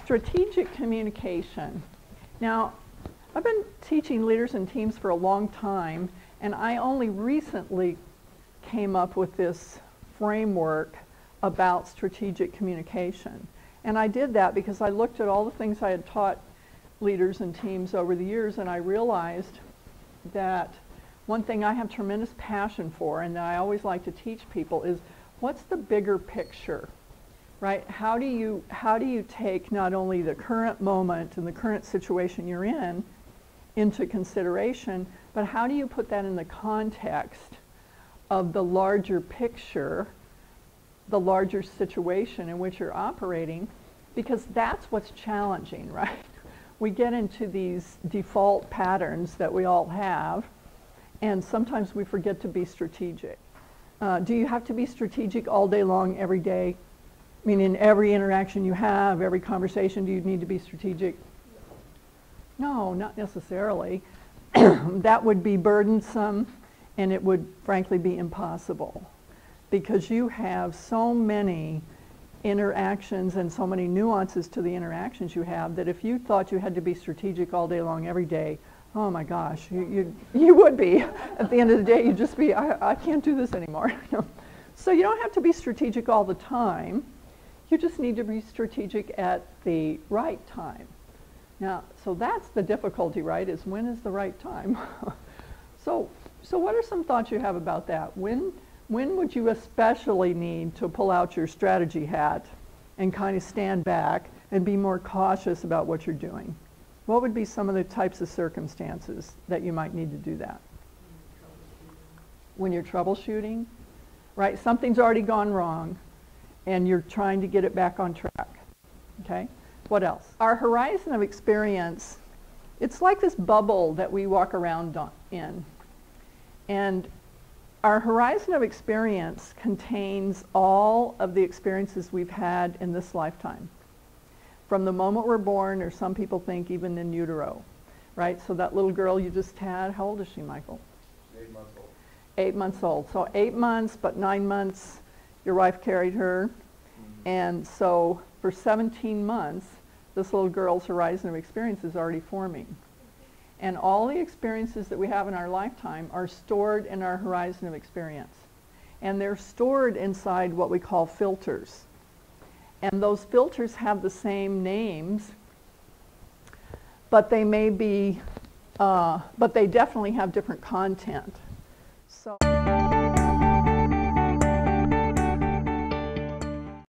Strategic communication. Now, I've been teaching leaders and teams for a long time, and I only recently came up with this framework about strategic communication. And I did that because I looked at all the things I had taught leaders and teams over the years, and I realized that one thing I have tremendous passion for and that I always like to teach people is what's the bigger picture, right? How do you take not only the current moment and the current situation you're in into consideration, but how do you put that in the context of the larger picture, the larger situation in which you're operating, because that's what's challenging, right? We get into these default patterns that we all have, and sometimes we forget to be strategic. Do you have to be strategic all day long, every day? I mean, in every interaction you have, every conversation, do you need to be strategic? No, not necessarily. That would be burdensome, and it would frankly be impossible, because you have so many interactions and so many nuances to the interactions you have that if you thought you had to be strategic all day long, every day, oh my gosh, you would be. At the end of the day, you'd just be, I can't do this anymore. So you don't have to be strategic all the time. You just need to be strategic at the right time. Now, so that's the difficulty, right, is when is the right time? So what are some thoughts you have about that? When would you especially need to pull out your strategy hat and kind of stand back and be more cautious about what you're doing? What would be some of the types of circumstances that you might need to do that? When you're troubleshooting, right? Something's already gone wrong and you're trying to get it back on track, okay? What else? Our horizon of experience, it's like this bubble that we walk around in. And our horizon of experience contains all of the experiences we've had in this lifetime. From the moment we're born, or some people think even in utero, right? So that little girl you just had, how old is she, Michael? 8 months old. 8 months old. So 8 months, but 9 months your wife carried her. And so for 17 months, this little girl's horizon of experience is already forming. And all the experiences that we have in our lifetime are stored in our horizon of experience. And they're stored inside what we call filters. And those filters have the same names, but they may be, but they definitely have different content. So.